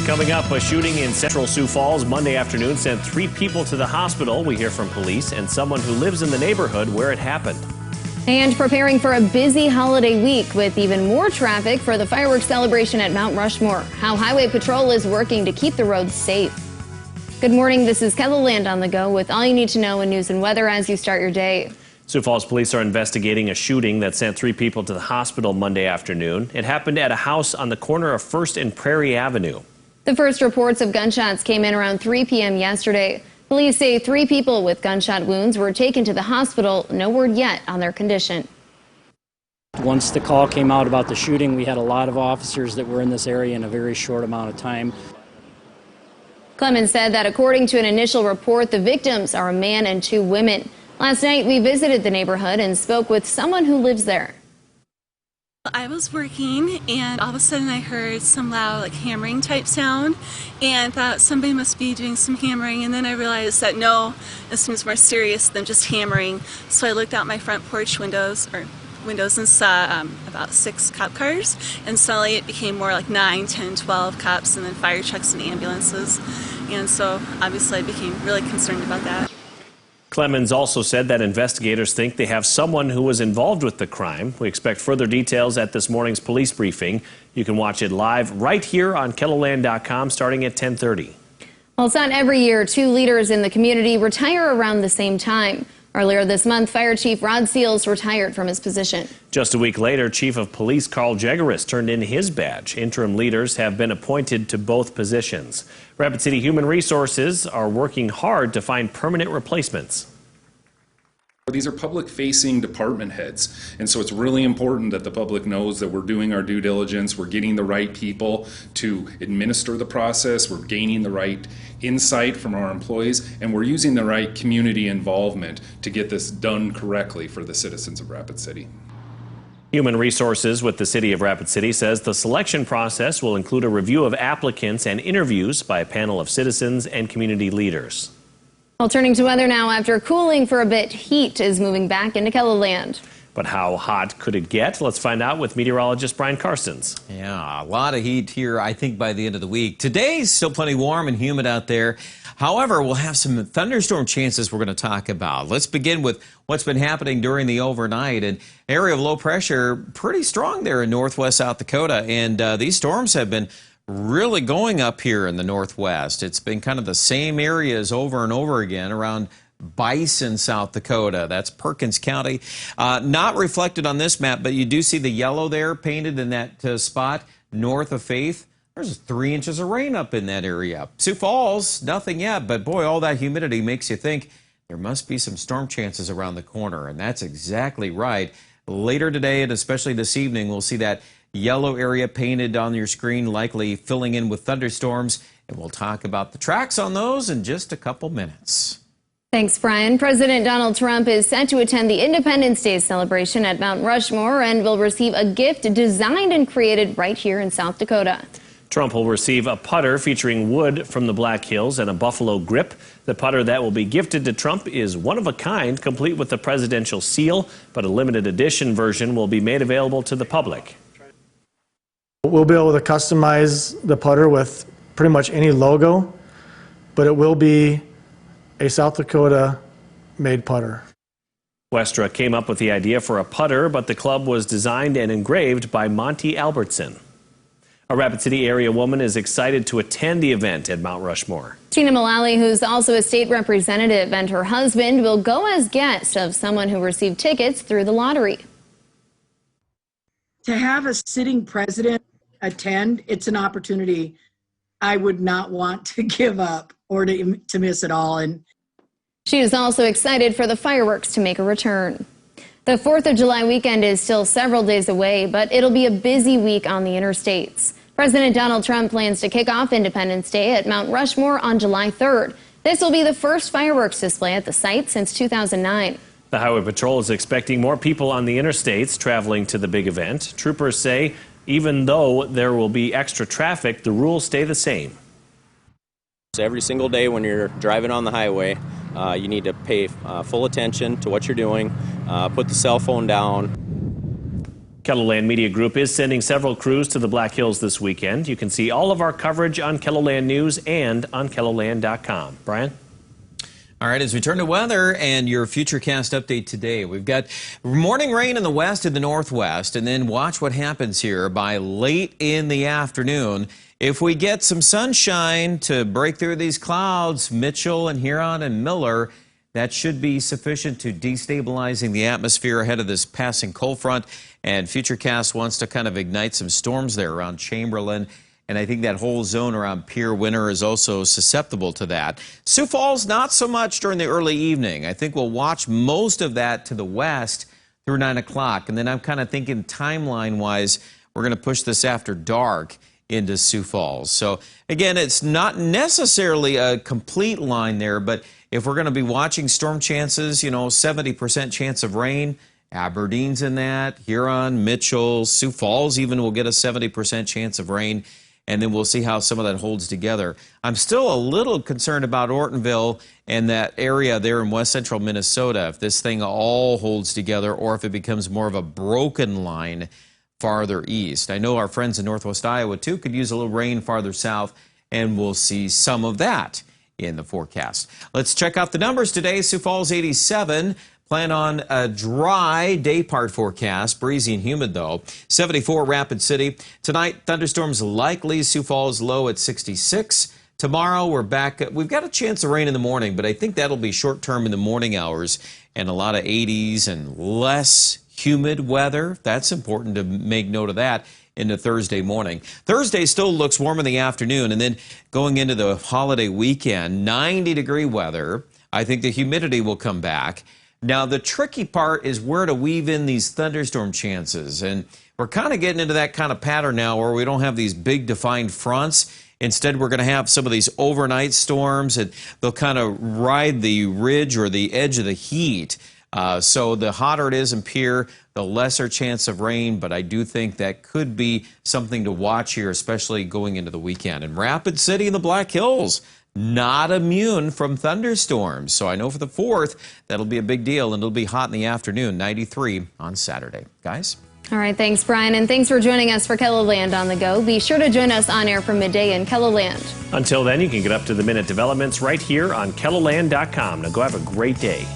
Coming up, a shooting in central Sioux Falls Monday afternoon sent 3 people to the hospital. We hear from police and someone who lives in the neighborhood where it happened. And preparing for a busy holiday week with even more traffic for the fireworks celebration at Mount Rushmore. How Highway Patrol is working to keep the roads safe. Good morning, this is Kelly Land on the go with all you need to know in news and weather as you start your day. Sioux Falls police are investigating a shooting that sent 3 people to the hospital Monday afternoon. It happened at a house on the corner of 1st and Prairie Avenue. The first reports of gunshots came in around 3 p.m. yesterday. Police say 3 people with gunshot wounds were taken to the hospital. No word yet on their condition. Once the call came out about the shooting, we had a lot of officers that were in this area in a very short amount of time. Clemens said that according to an initial report, the victims are a man and 2 women. Last night, we visited the neighborhood and spoke with someone who lives there. I was working and all of a sudden I heard some loud hammering type sound and thought somebody must be doing some hammering, and then I realized that no, this seems more serious than just hammering. So I looked out my front porch windows and saw about 6 cop cars, and suddenly it became more like 9, 10, 12 cops and then fire trucks and ambulances, and so obviously I became really concerned about that. Clemens also said that investigators think they have someone who was involved with the crime. We expect further details at this morning's police briefing. You can watch it live right here on KELOLAND.com starting at 10:30. Well, it's not every year 2 leaders in the community retire around the same time. Earlier this month, Fire Chief Rod Seals retired from his position. Just a week later, Chief of Police Carl Jegeris turned in his badge. Interim leaders have been appointed to both positions. Rapid City Human Resources are working hard to find permanent replacements. These are public-facing department heads, and so it's really important that the public knows that we're doing our due diligence, we're getting the right people to administer the process, we're gaining the right insight from our employees, and we're using the right community involvement to get this done correctly for the citizens of Rapid City. Human Resources with the City of Rapid City says the selection process will include a review of applicants and interviews by a panel of citizens and community leaders. Well, turning to weather now, after cooling for a bit, heat is moving back into Kelloland. But how hot could it get? Let's find out with meteorologist Brian Carstens. Yeah, a lot of heat here, I think, by the end of the week. Today's still plenty warm and humid out there. However, we'll have some thunderstorm chances we're going to talk about. Let's begin with what's been happening during the overnight. An area of low pressure pretty strong there in northwest South Dakota. And these storms have been really going up here in the northwest. It's been kind of the same areas over and over again around Bison, South Dakota. That's Perkins County. Not reflected on this map, but you do see the yellow there painted in that spot north of Faith. There's 3 inches of rain up in that area. Sioux Falls, nothing yet, but boy, all that humidity makes you think there must be some storm chances around the corner, and that's exactly right. Later today, and especially this evening, we'll see that yellow area painted on your screen, likely filling in with thunderstorms, and we'll talk about the tracks on those in just a couple minutes. Thanks, Brian. President Donald Trump is set to attend the Independence Day celebration at Mount Rushmore and will receive a gift designed and created right here in South Dakota. Trump will receive a putter featuring wood from the Black Hills and a buffalo grip. The putter that will be gifted to Trump is one of a kind, complete with the presidential seal, but a limited edition version will be made available to the public. We'll be able to customize the putter with pretty much any logo, but it will be a South Dakota made putter. Westra came up with the idea for a putter, but the club was designed and engraved by Monty Albertson. A Rapid City area woman is excited to attend the event at Mount Rushmore. Tina Mullally, who's also a state representative, and her husband will go as guests of someone who received tickets through the lottery. To have a sitting president attend, it's an opportunity I would not want to give up or to miss at all. And she is also excited for the fireworks to make a return. The 4th of July weekend is still several days away, but it'll be a busy week on the interstates. President Donald Trump plans to kick off Independence Day at Mount Rushmore on July 3rd. This will be the first fireworks display at the site since 2009. The Highway Patrol is expecting more people on the interstates traveling to the big event. Troopers say even though there will be extra traffic, the rules stay the same. Every single day when you're driving on the highway, you need to pay full attention to what you're doing, put the cell phone down. KELOLAND Media Group is sending several crews to the Black Hills this weekend. You can see all of our coverage on KELOLAND News and on KELOLAND.com. Brian? All right, as we turn to weather and your FUTURECAST update today, we've got morning rain in the west and the northwest, and then watch what happens here by late in the afternoon. If we get some sunshine to break through these clouds, Mitchell and Huron and Miller, that should be sufficient to destabilizing the atmosphere ahead of this passing cold front. And FUTURECAST wants to kind of ignite some storms there around Chamberlain. And I think that whole zone around PIERRE Winter is also susceptible to that. Sioux Falls, not so much during the early evening. I think we'll watch most of that to the west through 9 o'clock. And then I'm kind of thinking timeline-wise, we're going to push this after dark into Sioux Falls. So, again, it's not necessarily a complete line there, but if we're going to be watching storm chances, 70% chance of rain, Aberdeen's in that, Huron, Mitchell, Sioux Falls even will get a 70% chance of rain. And then we'll see how some of that holds together. I'm still a little concerned about Ortonville and that area there in west central Minnesota, if this thing all holds together or if it becomes more of a broken line farther east. I know our friends in northwest Iowa, too, could use a little rain farther south, and we'll see some of that in the forecast. Let's check out the numbers today. Sioux Falls 87. Plan on a dry day part forecast, breezy and humid though. 74 Rapid City. Tonight, thunderstorms likely. Sioux Falls low at 66. Tomorrow, we're back. We've got a chance of rain in the morning, but I think that'll be short term in the morning hours and a lot of 80s and less humid weather. That's important to make note of that into Thursday morning. Thursday still looks warm in the afternoon, and then going into the holiday weekend, 90-degree weather. I think the humidity will come back. Now, the tricky part is where to weave in these thunderstorm chances. And we're kind of getting into that kind of pattern now where we don't have these big defined fronts. Instead, we're going to have some of these overnight storms, and they'll kind of ride the ridge or the edge of the heat. So the hotter it is in PIERRE, the lesser chance of rain. But I do think that could be something to watch here, especially going into the weekend. And Rapid City and the Black Hills, not immune from thunderstorms. So I know for the 4th, that'll be a big deal, and it'll be hot in the afternoon, 93 on Saturday. Guys? All right, thanks, Brian, and thanks for joining us for KELOLAND on the Go. Be sure to join us on air from midday in KELOLAND. Until then, you can get up to the minute developments right here on KELOLAND.com. Now go have a great day.